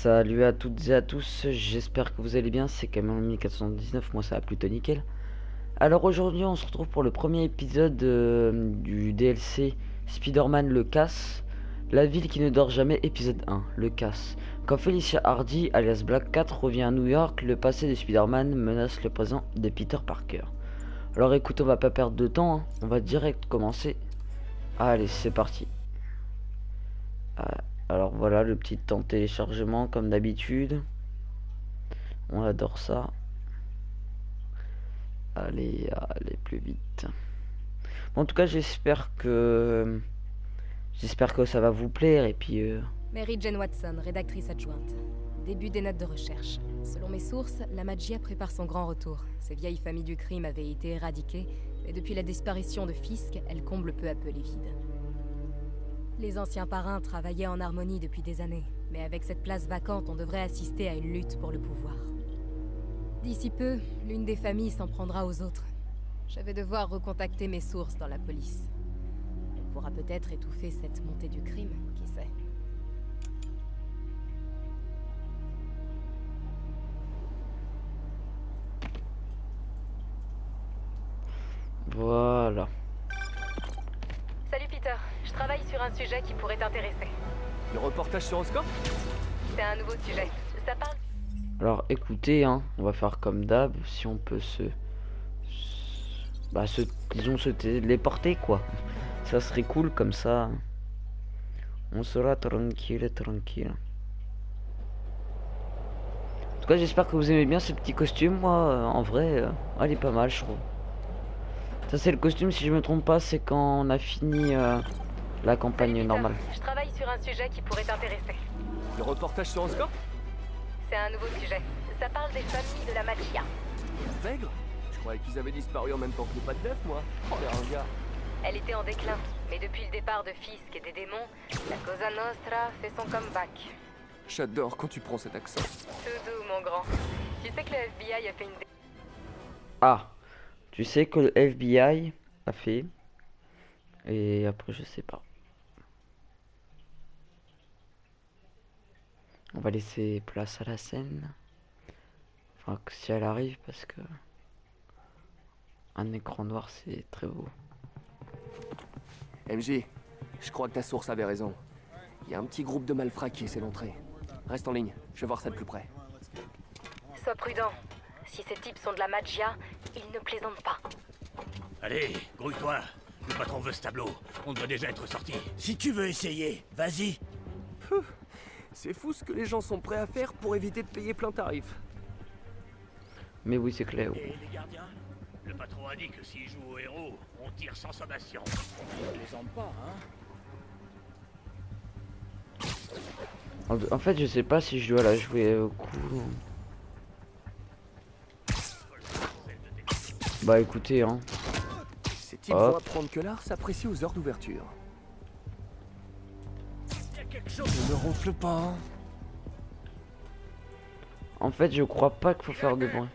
Salut à toutes et à tous, j'espère que vous allez bien, c'est quand même 1419, moi ça va plutôt nickel. Alors aujourd'hui on se retrouve pour le premier épisode du DLC Spider-Man le casse, la ville qui ne dort jamais, épisode 1, le casse. Quand Felicia Hardy, alias Black Cat, revient à New York, le passé de Spider-Man menace le présent de Peter Parker. Alors écoute, on va pas perdre de temps, hein. On va direct commencer. Allez, c'est parti. Alors voilà le petit temps de téléchargement comme d'habitude. On adore ça. Allez, allez plus vite. Bon, en tout cas, j'espère que ça va vous plaire et puis Mary Jane Watson, rédactrice adjointe. Début des notes de recherche. Selon mes sources, la Magia prépare son grand retour. Ces vieilles familles du crime avaient été éradiquées, et depuis la disparition de Fisk, elles comblent peu à peu les vides. Les anciens parrains travaillaient en harmonie depuis des années, mais avec cette place vacante, on devrait assister à une lutte pour le pouvoir. D'ici peu, l'une des familles s'en prendra aux autres. Je vais devoir recontacter mes sources dans la police. Elle pourra peut-être étouffer cette montée du crime, qui sait. voilà. Salut Peter, je travaille sur un sujet qui pourrait t'intéresser. Le reportage sur Oscorp? C'est un nouveau sujet. Ça parle... Alors écoutez, hein, on va faire comme d'hab, si on peut disons se téléporter quoi. Ça serait cool comme ça. On sera tranquille, tranquille. En tout cas, j'espère que vous aimez bien ce petit costume. Moi, en vrai, il est pas mal, je trouve. Ça, c'est le costume, si je me trompe pas, c'est quand on a fini la campagne normale. Je travaille sur un sujet qui pourrait t'intéresser. Le reportage sur Oscorp? C'est un nouveau sujet. Ça parle des familles de la Magia. Vègre? Je croyais qu'ils avaient disparu en même temps que les pas de neuf, moi. Oh, les ringards. Elle était en déclin, mais depuis le départ de Fisk et des démons, la Cosa Nostra fait son comeback. J'adore quand tu prends cet accent. Tout doux, mon grand. Tu sais que le FBI a fait une... Ah, tu sais que le FBI a fait. Et après, je sais pas. On va laisser place à la scène. Enfin, que si elle arrive, parce que un écran noir, c'est très beau. MJ, je crois que ta source avait raison. Il y a un petit groupe de malfrats qui essaie d'entrer. Reste en ligne, je vais voir ça de plus près. Sois prudent. Si ces types sont de la Magia, ils ne plaisantent pas. Allez, grouille-toi. Le patron veut ce tableau. On doit déjà être sorti. Si tu veux essayer, vas-y. C'est fou ce que les gens sont prêts à faire pour éviter de payer plein tarif. Mais oui, c'est clair. Et les gardiens? Le patron a dit que s'ils jouent au héros, on tire sans sommation. On plaisante pas, hein? En fait, je sais pas si je dois la jouer au coup. Bah écoutez, hein. Ces types vont apprendre que l'art s'apprécie aux heures d'ouverture. Ne ronfle pas, hein. En fait, je crois pas qu'il faut faire de bruit.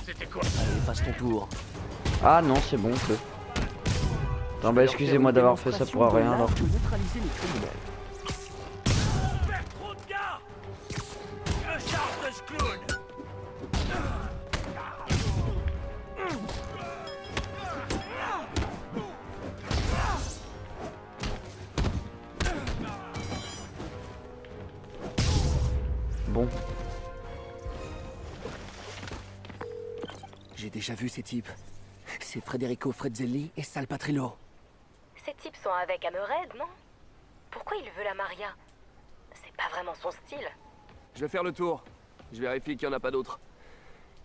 C'était quoi? Allez, passe ton tour. Ah non, c'est bon, feu. Non, bah excusez-moi d'avoir fait ça pour rien alors. Neutraliser les criminels. Faire trop de gars! Je charge de ce clown! Bon. J'ai déjà vu ces types. C'est Federico Frezzelli et Sal Patrillo. Ces types sont avec Hammerhead, non? Pourquoi il veut la Maria? C'est pas vraiment son style. Je vais faire le tour. Je vérifie qu'il n'y en a pas d'autres.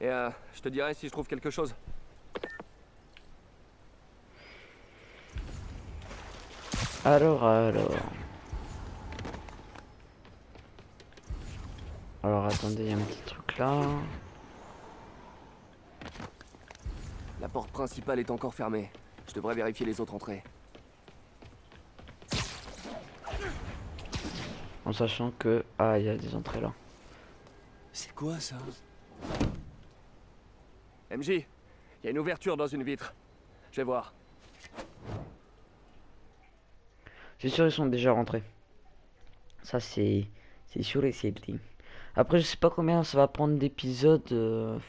Et je te dirai si je trouve quelque chose. Alors. Alors attendez, il y a un petit truc là. La porte principale est encore fermée. Je devrais vérifier les autres entrées. En sachant que... Ah, il y a des entrées là. C'est quoi ça? MJ, il y a une ouverture dans une vitre. Je vais voir. C'est sûr, ils sont déjà rentrés. Ça, c'est sûr et c'est dit. Après, je sais pas combien ça va prendre d'épisodes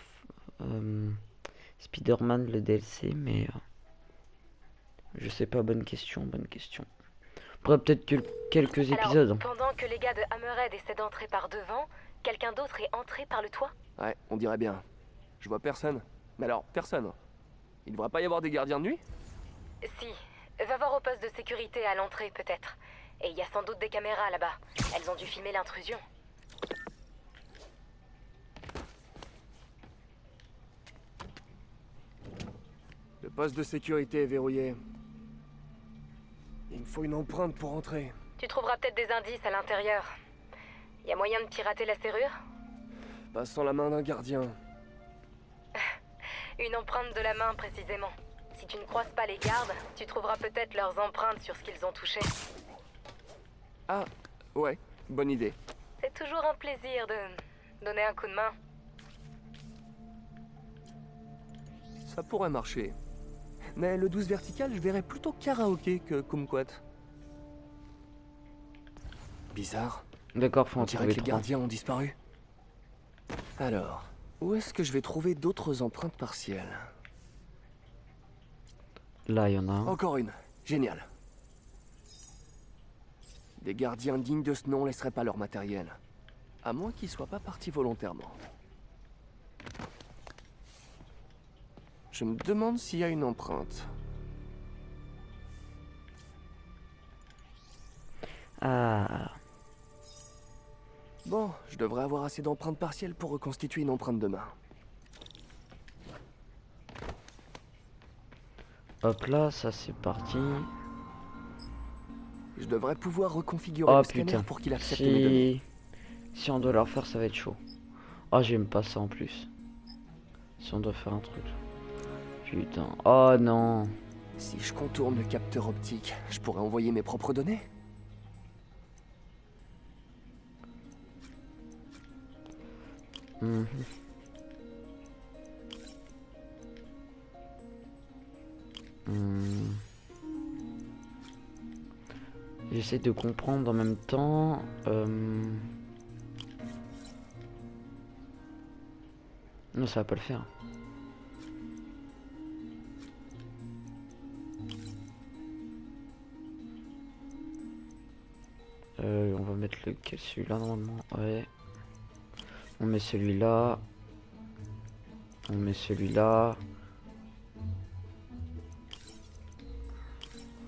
Spider-Man, le DLC, mais je sais pas, bonne question, bonne question. Après, peut-être que quelques épisodes. Alors, pendant que les gars de Hammerhead essaient d'entrer par devant, quelqu'un d'autre est entré par le toit? Ouais, on dirait bien. Je vois personne. Mais alors, personne. Il devrait pas y avoir des gardiens de nuit? Si. Va voir au poste de sécurité à l'entrée, peut-être. Et il y a sans doute des caméras là-bas. Elles ont dû filmer l'intrusion. Le poste de sécurité est verrouillé. Il me faut une empreinte pour entrer. Tu trouveras peut-être des indices à l'intérieur. Y a moyen de pirater la serrure? Pas sans la main d'un gardien. Une empreinte de la main, précisément. Si tu ne croises pas les gardes, tu trouveras peut-être leurs empreintes sur ce qu'ils ont touché. Ah, ouais, bonne idée. C'est toujours un plaisir de donner un coup de main. Ça pourrait marcher. Mais le 12 vertical, je verrais plutôt karaoké que kumquat. Bizarre. D'accord, faut On en dirait trouver que les 3. gardiens ont disparu. Alors, où est-ce que je vais trouver d'autres empreintes partielles? Là, il y en a un. Encore une. Génial. Des gardiens dignes de ce nom laisseraient pas leur matériel. À moins qu'ils soient pas partis volontairement. Je me demande s'il y a une empreinte. Ah. Bon, je devrais avoir assez d'empreintes partielles pour reconstituer une empreinte de main. Hop là, ça c'est parti. Je devrais pouvoir reconfigurer Oh le scanner putain. pour qu'il accepte mes données. Si on doit leur faire, ça va être chaud. Oh, j'aime pas ça en plus. Si on doit faire un truc. Putain. Oh non. Si je contourne le capteur optique, je pourrais envoyer mes propres données. Mhm. Hmm. J'essaie de comprendre en même temps. Non, ça va pas le faire. On va mettre lequel, celui-là normalement. Ouais. On met celui-là. On met celui-là.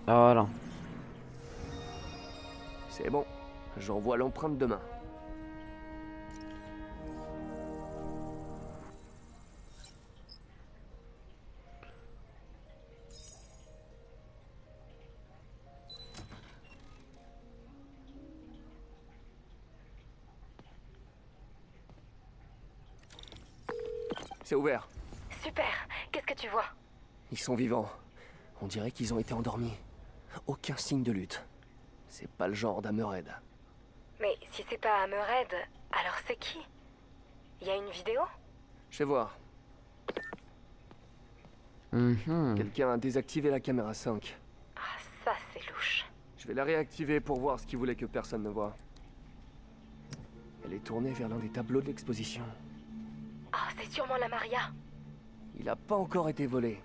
Ah voilà. C'est bon, j'envoie l'empreinte demain. C'est ouvert. Super. Qu'est-ce que tu vois? Ils sont vivants. On dirait qu'ils ont été endormis. Aucun signe de lutte. C'est pas le genre d'Hammerhead. Mais si c'est pas Hammerhead, alors c'est qui? Y a une vidéo? Je vais voir. Mhm. Quelqu'un a désactivé la caméra 5. Ah, ça c'est louche. Je vais la réactiver pour voir ce qu'il voulait que personne ne voit. Elle est tournée vers l'un des tableaux de l'exposition. Ah, c'est sûrement la Maria. Il n'a pas encore été volé.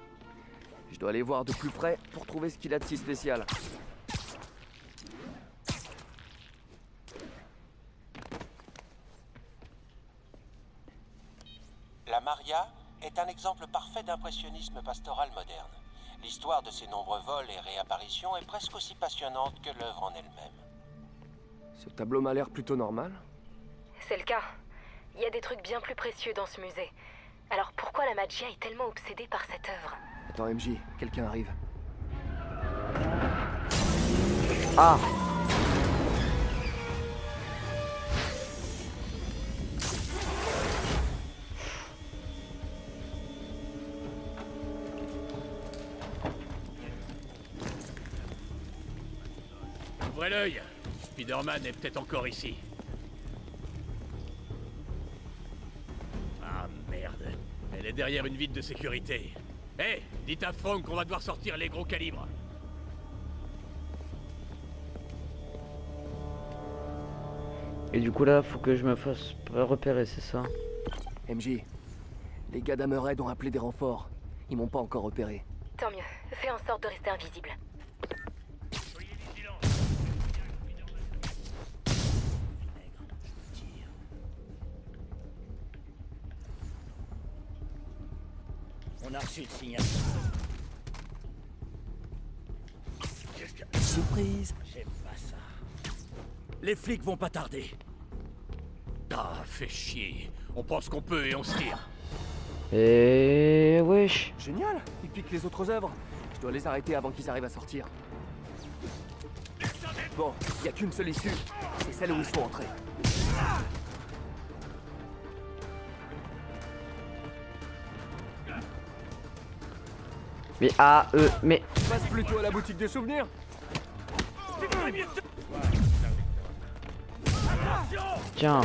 Je dois aller voir de plus près pour trouver ce qu'il a de si spécial. La Maria est un exemple parfait d'impressionnisme pastoral moderne. L'histoire de ses nombreux vols et réapparitions est presque aussi passionnante que l'œuvre en elle-même. Ce tableau m'a l'air plutôt normal. C'est le cas. Il y a des trucs bien plus précieux dans ce musée. Alors pourquoi la Magia est tellement obsédée par cette œuvre? Attends, MJ, quelqu'un arrive. Ah. Ouvrez l'œil. Spider-Man est peut-être encore ici. Elle est derrière une vitre de sécurité. Hé, dites à Frank qu'on va devoir sortir les gros calibres. Et du coup là, faut que je me fasse repérer, c'est ça? MJ, les gars d'Hammerhead ont appelé des renforts. Ils m'ont pas encore repéré. Tant mieux. Fais en sorte de rester invisible. Soyez vigilants. On a reçu le signal. Surprise. J'aime pas ça. Les flics vont pas tarder. Ah, fait chier. On pense qu'on peut et on se tire. Et wesh. Génial. Ils piquent les autres œuvres. Je dois les arrêter avant qu'ils arrivent à sortir. Bon, y a qu'une seule issue. C'est celle où ils sont entrés. Mais mais... Passe plutôt à la boutique de souvenirs. Tiens.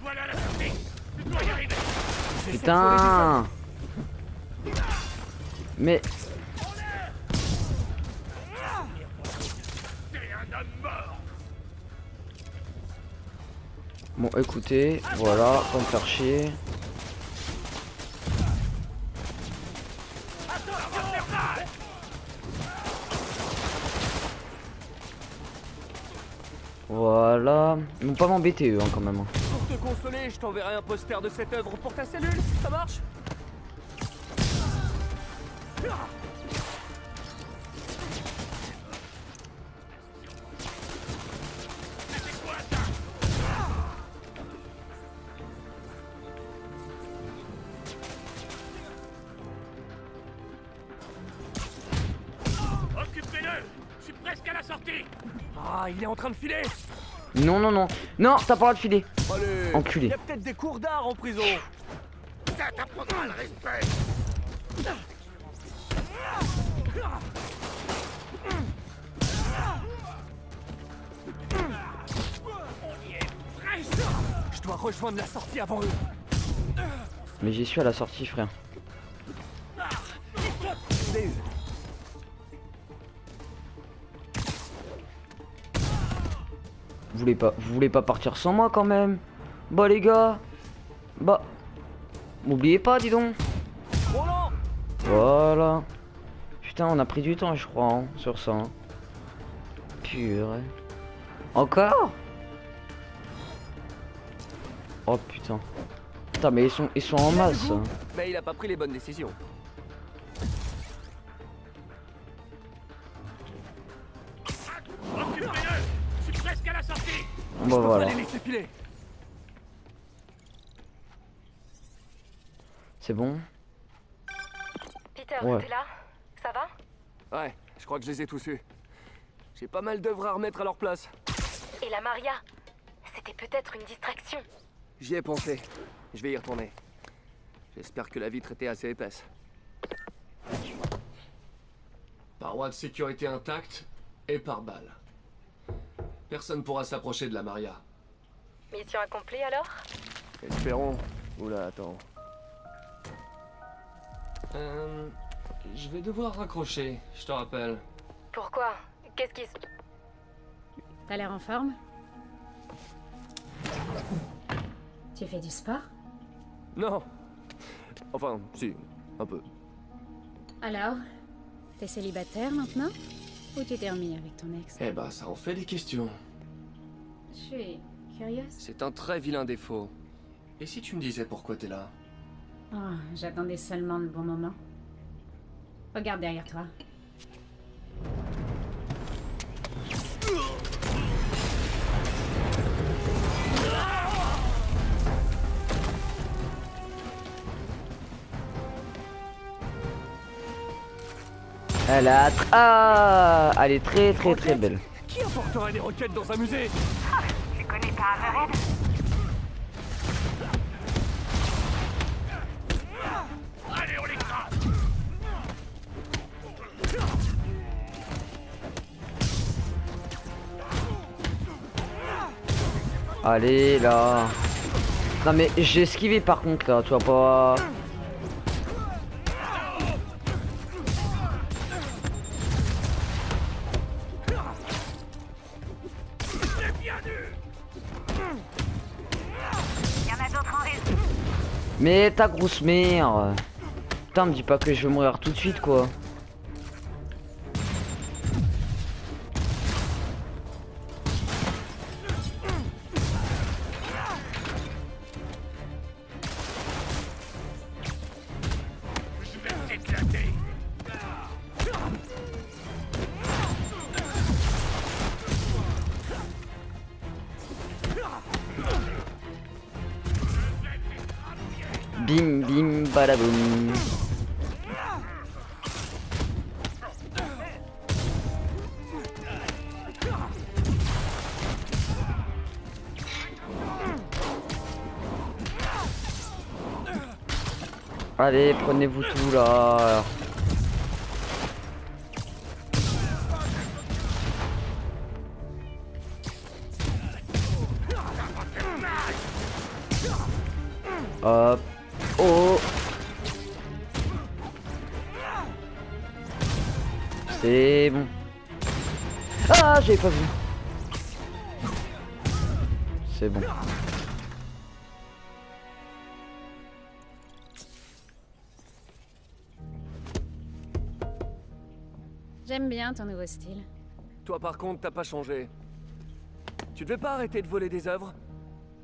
Voilà la sortie. Tu dois y arriver. Putain. Mais... T'es un homme mort. Bon, écoutez, voilà, pas me faire chier. Voilà. Ils vont pas m'embêter eux hein, quand même. Pour te consoler, je t'enverrai un poster de cette œuvre pour ta cellule. Ça marche? Occupez-le. Je suis presque à la sortie. Ah, il est en train de filer. Non, non, non. Non, t'as pas le droit de filer. Allez. Enculé. Il y a peut-être des cours d'art en prison. Ça t'apprendra le respect. On y est presque. Je dois rejoindre la sortie avant eux. Mais j'y suis à la sortie, frère. Dave. Vous voulez pas partir sans moi quand même? Bah les gars. Bah. M'oubliez pas, dis donc. Roland. Voilà. Putain, on a pris du temps, je crois, hein, sur ça. Hein. Purée. Encore? Oh putain. Putain, mais ils sont en masse. Hein. Mais il a pas pris les bonnes décisions. Occupez-le. Je suis presque à la sortie. Bah Je peux voilà. pas les laisser filer. C'est bon? Peter, Ouais. t'es là? Ça va? Ouais, je crois que je les ai tous eus. J'ai pas mal d'œuvres à remettre à leur place. Et la Maria? C'était peut-être une distraction. J'y ai pensé. Je vais y retourner. J'espère que la vitre était assez épaisse. Parois de sécurité intacte et par balle. Personne pourra s'approcher de la Maria. Mission accomplie alors? Espérons. Oula, attends. Je vais devoir raccrocher, je te rappelle. Pourquoi? Qu'est-ce qui se... T'as l'air en forme? Tu fais du sport? Non. Enfin, si, un peu. Alors, t'es célibataire maintenant? Ou tu t'es remis avec ton ex? Eh ben, ça en fait des questions. Je suis curieuse. C'est un très vilain défaut. Et si tu me disais pourquoi t'es là? Oh, j'attendais seulement le bon moment. Regarde derrière toi. Elle est très très très belle. Qui apporterait des roquettes dans un musée? Tu connais pas Hammerhead? Allez, là. Non mais j'ai esquivé par contre là, tu vois pas. Mais ta grosse mère. Putain, me dis pas que je vais mourir tout de suite quoi. Bim bim badaboum. Allez, prenez-vous tout là. Hop. Oh. C'est bon. Ah, j'avais pas vu. C'est bon. J'aime bien ton nouveau style. Toi par contre, t'as pas changé. Tu devais pas arrêter de voler des œuvres?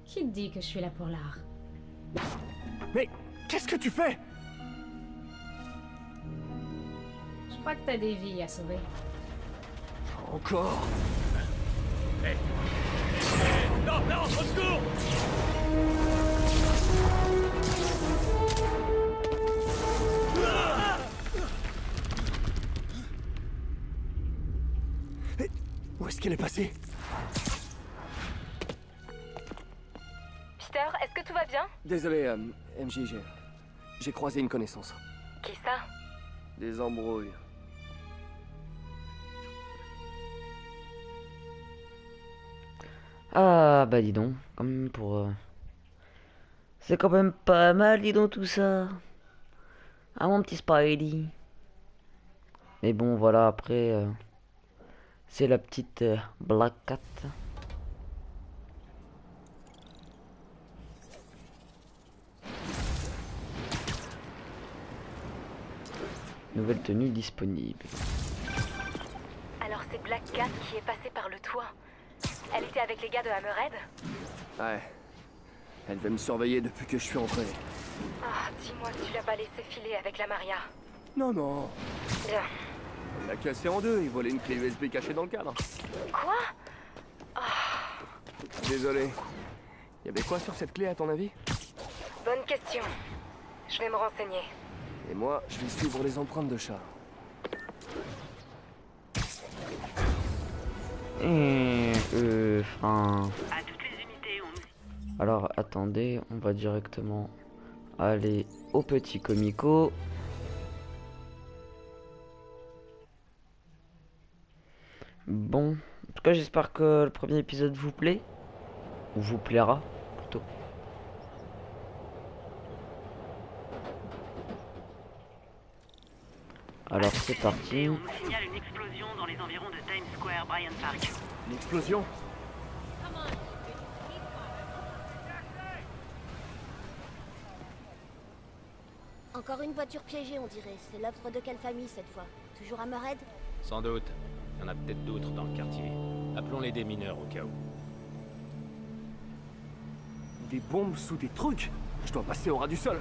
Qui te dit que je suis là pour l'art? Mais qu'est-ce que tu fais? Je crois que t'as des vies à sauver. Encore? Hey. Non, non, au secours! Où est-ce qu'elle est passée? Peter, est-ce que tout va bien? Désolé, MJ, j'ai croisé une connaissance. Qui ça? Des embrouilles. Ah bah dis donc, quand même pour... C'est quand même pas mal, dis donc tout ça. Ah mon petit Spidey. Mais bon voilà, après... c'est la petite Black Cat. Nouvelle tenue disponible. Alors c'est Black Cat qui est passée par le toit. Elle était avec les gars de Hammerhead? Ouais. Elle veut me surveiller depuis que je suis entré. Ah, dis-moi que tu l'as pas laissé filer avec la Maria. Non, non. Bien. Elle l'a cassé en deux, il volait une clé USB cachée dans le cadre. Quoi? Désolé. Il y avait quoi sur cette clé à ton avis? Bonne question. Je vais me renseigner. Et moi, je vais suivre les empreintes de chat. Enfin... Alors attendez, on va directement aller au petit comico. Bon, en tout cas j'espère que le premier épisode vous plaît. Ou vous plaira plutôt. Alors c'est parti. On nous signale une explosion dans les environs de Times Square, Bryant Park. Une explosion? Encore une voiture piégée, on dirait. C'est l'œuvre de quelle famille cette fois? Toujours Hammerhead? Sans doute. Il y en a peut-être d'autres dans le quartier. Appelons-les des mineurs au cas où. Des bombes sous des trucs? Je dois passer au ras du sol.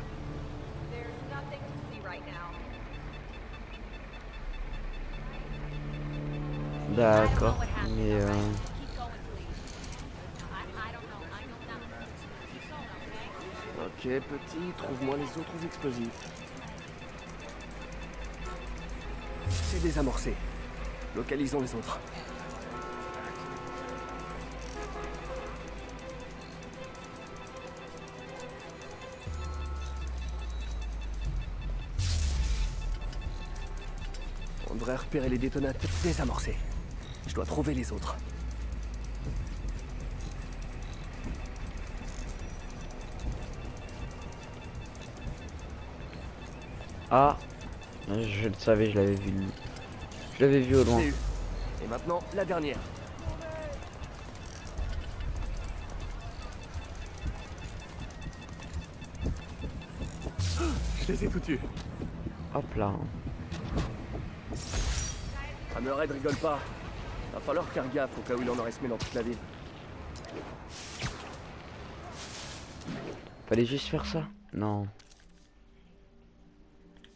D'accord, mais Ok, petit, trouve-moi les autres explosifs. C'est désamorcé. Localisons les autres. On devrait repérer les détonateurs désamorcés. Je dois trouver les autres. Ah, je le savais, je l'avais vu. Je l'avais vu au loin. Et maintenant, la dernière. Je les ai tout tués. Hop là. Hammerhead rigole pas. Va falloir faire gaffe au cas où il en aurait semé dans toute la ville. Fallait juste faire ça? Non.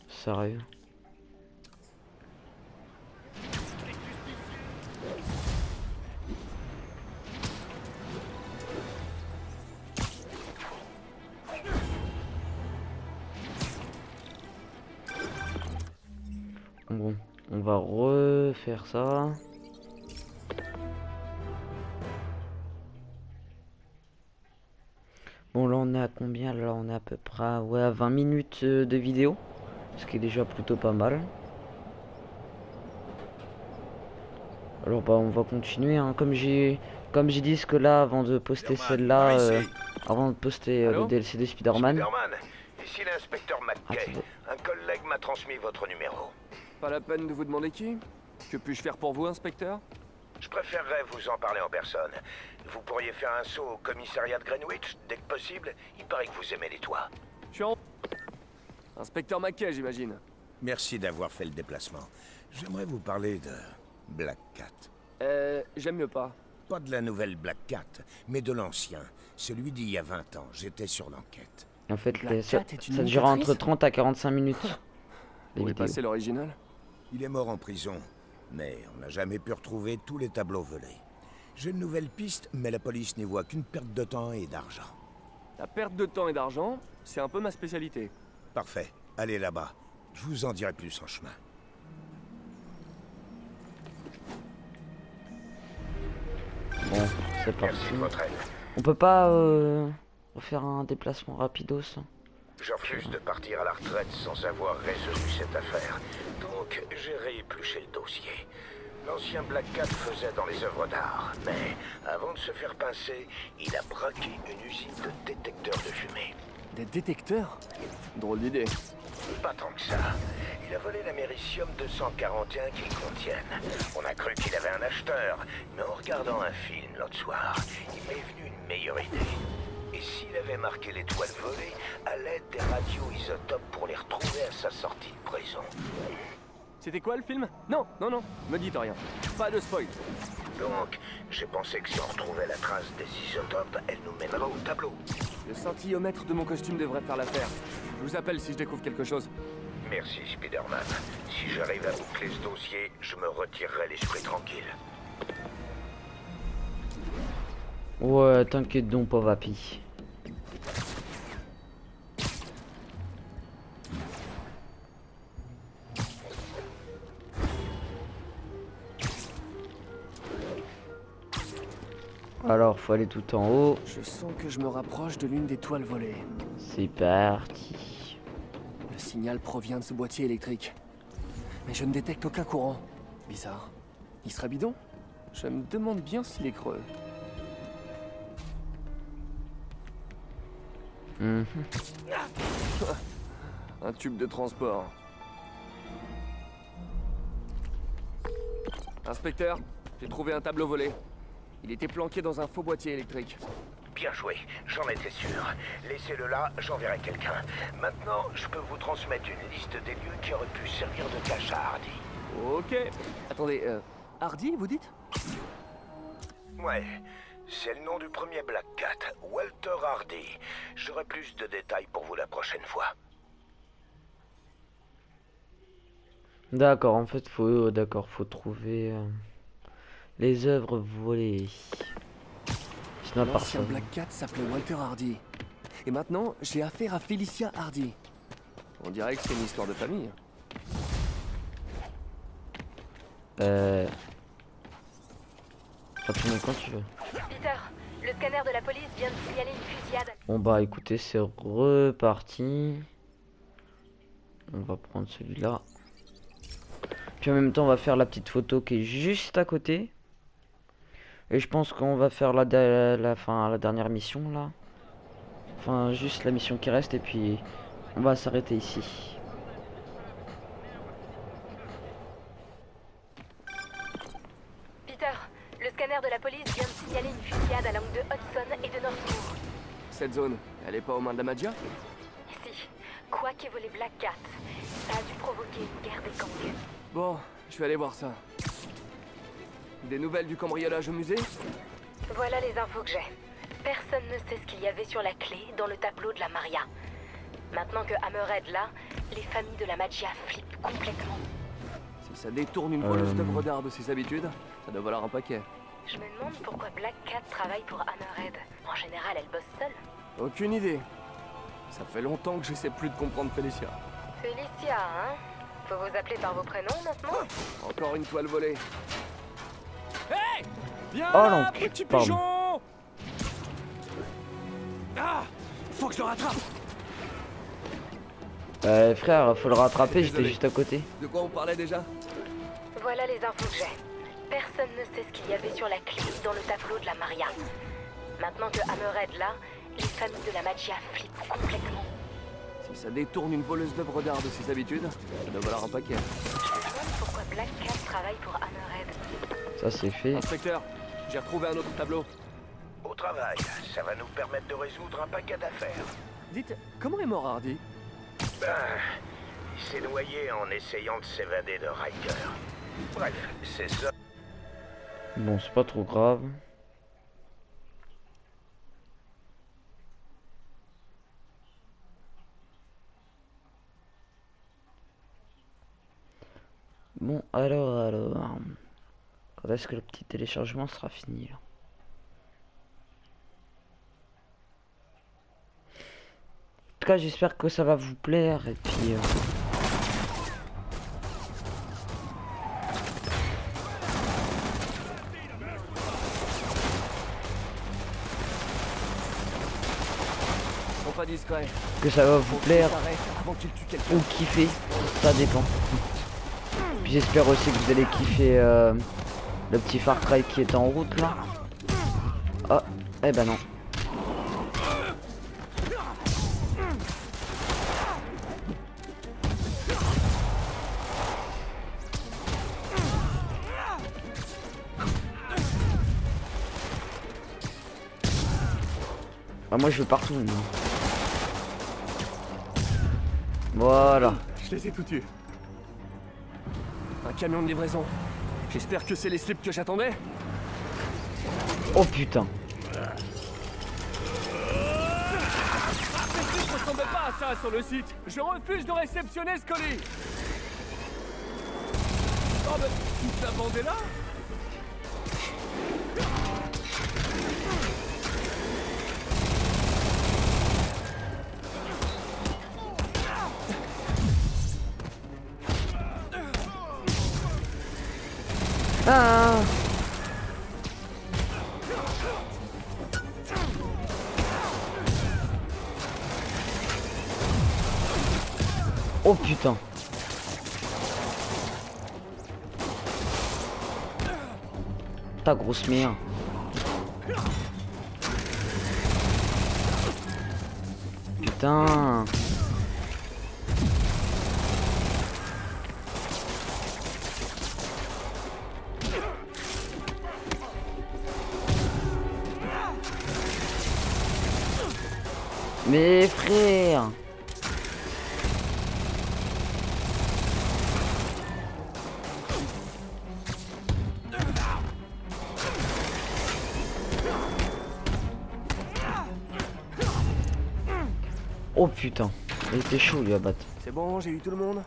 Sérieux? Bon, on va refaire ça. Bon, là on est à combien? Là on est à peu près ouais, à 20 minutes de vidéo, ce qui est déjà plutôt pas mal. Alors bah on va continuer hein. Comme j'ai dit ce que là avant de poster celle-là, avant de poster le DLC de Spider-Man. Spider-Man, ici l'inspecteur McKay. Un collègue m'a transmis votre numéro. Pas la peine de vous demander qui? Que puis-je faire pour vous, inspecteur? Je préférerais vous en parler en personne. Vous pourriez faire un saut au commissariat de Greenwich, dès que possible. Il paraît que vous aimez les toits. Je suis en... Inspecteur McKay, j'imagine. Merci d'avoir fait le déplacement. J'aimerais vous parler de Black Cat. J'aime mieux pas. Pas de la nouvelle Black Cat, mais de l'ancien. Celui d'il y a 20 ans. J'étais sur l'enquête. En fait, ça dure entre 30 à 45 minutes. Vous pouvez passer l'original? Il est mort en prison, mais on n'a jamais pu retrouver tous les tableaux volés. J'ai une nouvelle piste, mais la police n'y voit qu'une perte de temps et d'argent. La perte de temps et d'argent, c'est un peu ma spécialité. Parfait. Allez là-bas. Je vous en dirai plus en chemin. Bon, c'est parti. Merci de votre aide. On peut pas faire un déplacement rapidos? Je refuse de partir à la retraite sans avoir résolu cette affaire. Donc, j'ai réépluché le dossier. L'ancien Black Cat faisait dans les œuvres d'art, mais avant de se faire pincer, il a braqué une usine de détecteurs de fumée. Des détecteurs? Drôle d'idée. Pas tant que ça. Il a volé l'américium 241 qu'ils contiennent. On a cru qu'il avait un acheteur, mais en regardant un film l'autre soir, il m'est venu une meilleure idée. Et s'il avait marqué l'étoile volée à l'aide des radioisotopes pour les retrouver à sa sortie de prison? C'était quoi le film? Non, non, non, me dites rien. Pas de spoil. Donc, j'ai pensé que si on retrouvait la trace des isotopes, elle nous mènera au tableau. Le scintillomètre de mon costume devrait faire l'affaire. Je vous appelle si je découvre quelque chose. Merci, Spider-Man. Si j'arrive à boucler ce dossier, je me retirerai l'esprit tranquille. Ouais, t'inquiète donc pas, Vapi. Alors, faut aller tout en haut. Je sens que je me rapproche de l'une des toiles volées. C'est parti. Le signal provient de ce boîtier électrique. Mais je ne détecte aucun courant. Bizarre. Il serait bidon? Je me demande bien s'il est creux. Un tube de transport. Inspecteur, j'ai trouvé un tableau volé. Il était planqué dans un faux boîtier électrique. Bien joué, j'en étais sûr. Laissez-le là, j'enverrai quelqu'un. Maintenant, je peux vous transmettre une liste des lieux qui auraient pu servir de cache à Hardy. Ok. Attendez, Hardy, vous dites? Ouais, c'est le nom du premier Black Cat, Walter Hardy. J'aurai plus de détails pour vous la prochaine fois. D'accord, en fait, faut trouver les œuvres volées. Sinon, l'ancien Black Cat s'appelait Walter Hardy. Et maintenant, j'ai affaire à Felicia Hardy. On dirait que c'est une histoire de famille. Ça tourne quand tu veux. Peter, le scanner de la police vient de signaler une fusillade. Bon bah écoutez, c'est reparti. On va prendre celui-là. Puis en même temps, on va faire la petite photo qui est juste à côté. Et je pense qu'on va faire la dernière mission là. Enfin, juste la mission qui reste et puis on va s'arrêter ici. cette zone? Elle est pas aux mains de la Maggia? Si, quoi qu'ait volé Black Cat, ça a dû provoquer une guerre des gangs. Bon, je vais aller voir ça. Des nouvelles du cambriolage au musée? Voilà les infos que j'ai. Personne ne sait ce qu'il y avait sur la clé dans le tableau de la Maria. Maintenant que Hammerhead est là, les familles de la Maggia flippent complètement. Si ça détourne une voleuse d'œuvres d'art de ses habitudes, ça doit valoir un paquet. Je me demande pourquoi Black Cat travaille pour Hammerhead. En général, elle bosse seule. Aucune idée. Ça fait longtemps que j'essaie plus de comprendre Felicia. Felicia, hein? Faut vous appeler par vos prénoms maintenant? Encore une toile volée. Hey! Viens, Oh non, petit pardon. pigeon! Ah! Faut que je le rattrape! Frère, faut le rattraper, j'étais juste à côté. De quoi on parlait déjà? Voilà les infos que j'ai. Personne ne sait ce qu'il y avait sur la clé dans le tableau de la Maria. Maintenant que Hammerhead est là, les familles de la Maggia flippent complètement. Si ça détourne une voleuse d'œuvres d'art de ses habitudes, ça doit valoir un paquet. Je me demande pourquoi Black Cat travaille pour Hammerhead. Ça c'est fait. Inspecteur, j'ai retrouvé un autre tableau. Au travail, ça va nous permettre de résoudre un paquet d'affaires. Dites, comment est mort Hardy? Ben, il s'est noyé en essayant de s'évader de Riker. Bref, c'est ça. Bon, c'est pas trop grave. Bon, alors... Quand est-ce que le petit téléchargement sera fini là? En tout cas, j'espère que ça va vous plaire et puis... Pas discret. que ça va vous plaire Avant qu'il tue quelqu'un. ou kiffer, ça dépend. Puis j'espère aussi que vous allez kiffer le petit Far Cry qui est en route là. Ah, eh ben non. Ah, moi je veux partout. Moi. Voilà. Je les ai tous tués. Un camion de livraison. J'espère que c'est les slips que j'attendais. Oh putain. Je ne ressemble pas à ça sur le site. Je refuse de réceptionner ce colis. Oh mais, toute la bande est là? Ah. Oh putain. Ta grosse merde. Putain. Mais frère. Oh putain, il était chaud lui à battre. C'est bon, j'ai eu tout le monde.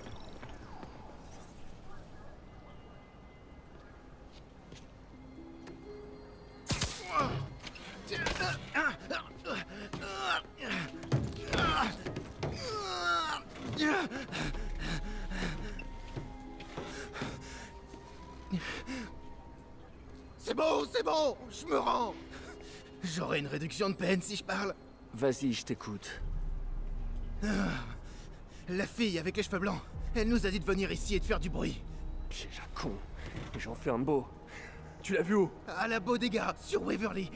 C'est bon, je me rends. J'aurai une réduction de peine si je parle. Vas-y, je t'écoute. La fille avec les cheveux blancs, elle nous a dit de venir ici et de faire du bruit. Piège à con. J'en fais un beau. Tu l'as vu où? À la bodega, sur Waverly.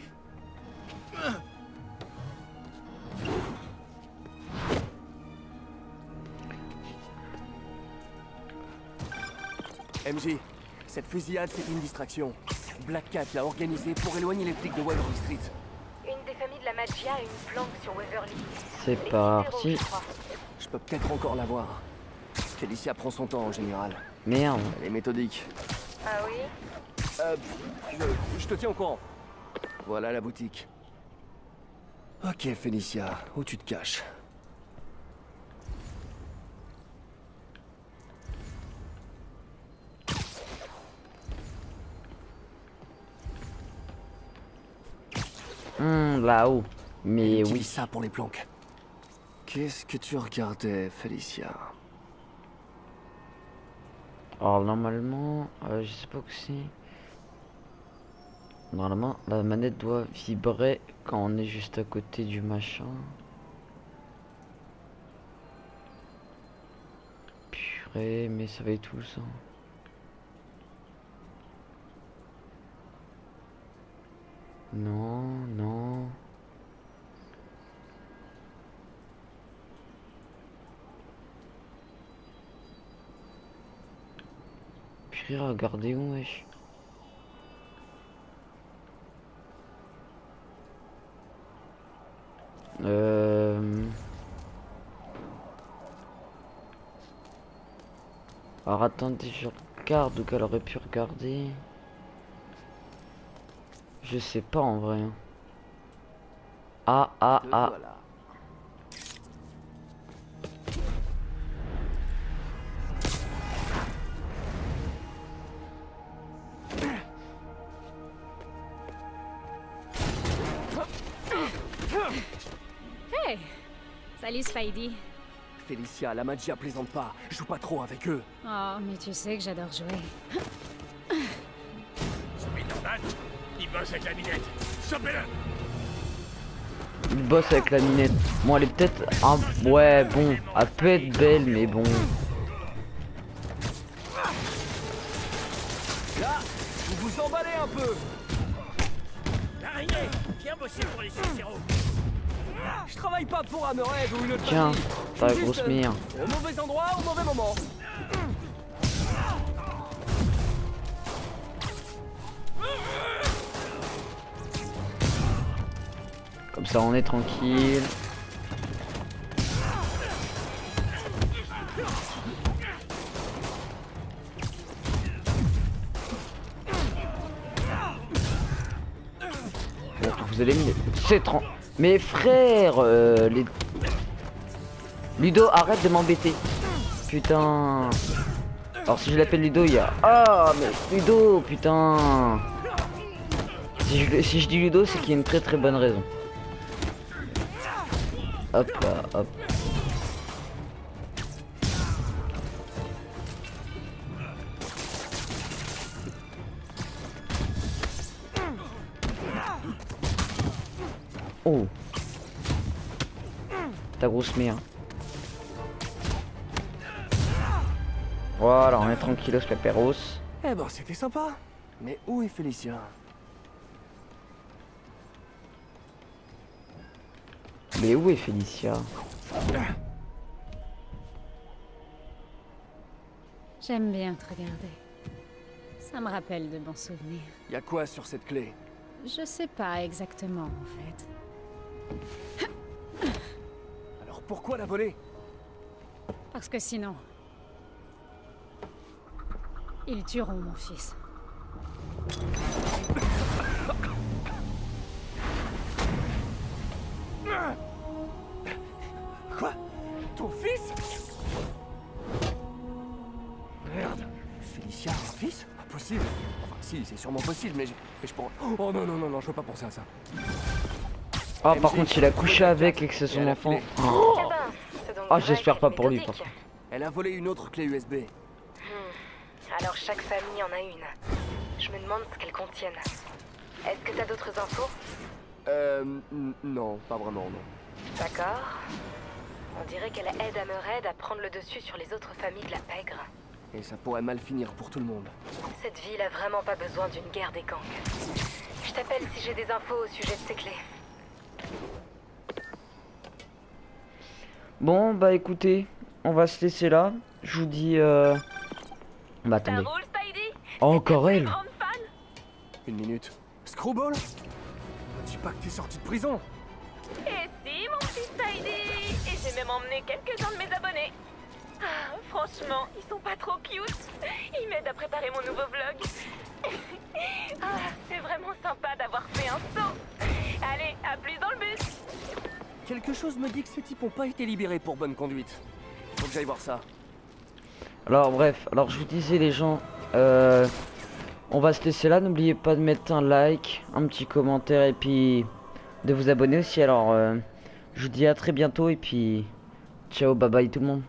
MJ, cette fusillade c'est une distraction. Black Cat l'a organisée pour éloigner les flics de Waverly Street. Une des famille de la Magia a une planque sur Waverly. C'est parti. Je peux peut-être encore la voir. Felicia prend son temps en général. Merde. Elle est méthodique. Ah oui? Je te tiens au courant. Voilà la boutique. Ok, Felicia, où tu te caches? Là-haut. Mais oui. Ça pour les planques. Qu'est-ce que tu regardais, Felicia? Alors normalement, je sais pas où c'est. Normalement, la manette doit vibrer quand on est juste à côté du machin. Purée, mais ça va être où ça? Non, non. Purée, regardez où, wesh. Alors attendez, je regarde où qu'elle aurait pu regarder. Je sais pas en vrai. Ah. Voilà. Hey! Salut Spidey. Felicia, la Magia plaisante pas. Joue pas trop avec eux. Oh, mais tu sais que j'adore jouer. Spider-Man, il bosse avec la minette. Chopez-le! Il bosse avec la minette. Bon, elle est peut-être un... Ouais, bon, elle peut être belle, mais bon. Là, vous vous emballez un peu. L'araignée, viens bosser pour les Cicéros. Je travaille pas pour Hammerhead ou une autre Tiens, famille. ta Juste, grosse mire. Au mauvais endroit, au mauvais moment. Comme ça, on est tranquille. Bon, vous allez me... C'est 30... Mais frère, les... Ludo, arrête de m'embêter. Putain. Alors si je l'appelle Ludo, il y a... Ah, mais Ludo, putain. Si je dis Ludo, c'est qu'il y a une très très bonne raison. Hop là, hop. Oh. Ta grosse merde. Voilà, on est tranquillos la Perros. Eh ben, c'était sympa. Mais où est Felicia? Mais où est Felicia? J'aime bien te regarder. Ça me rappelle de bons souvenirs. Y a quoi sur cette clé? Je sais pas exactement en fait. Alors pourquoi la voler? Parce que sinon... ils tueront mon fils. Quoi? Ton fils? Merde. Felicia a un fils? Impossible. Enfin si, c'est sûrement possible, mais je pense... Oh non, non, non, non, je veux pas penser à ça. Ah, par contre, il a couché avec et que c'est son enfant. Ah, j'espère pas pour lui, par contre. Elle a volé une autre clé USB. Alors chaque famille en a une. Je me demande ce qu'elles contiennent. Est-ce que t'as d'autres infos? Non, pas vraiment, non. D'accord. On dirait qu'elle aide Hammerhead à prendre le dessus sur les autres familles de la pègre. Et ça pourrait mal finir pour tout le monde. Cette ville a vraiment pas besoin d'une guerre des gangs. Je t'appelle si j'ai des infos au sujet de ces clés. Bon, bah écoutez, on va se laisser là. Je vous dis... Bah attendez. Oh, encore elle. Une minute. Screwball? Tu pas que t'es sorti de prison. Et si, mon fils Tidy. Et j'ai même emmené quelques-uns de mes abonnés. Ah, franchement, ils sont pas trop cute. Ils m'aident à préparer mon nouveau vlog. Ah, c'est vraiment sympa d'avoir fait un saut. Allez, à plus dans le bus. Quelque chose me dit que ces types ont pas été libérés pour bonne conduite. Faut que j'aille voir ça. Alors bref, alors je vous disais les gens, on va se laisser là. N'oubliez pas de mettre un like, un petit commentaire et puis de vous abonner aussi. Alors je vous dis à très bientôt et puis ciao, bye bye tout le monde.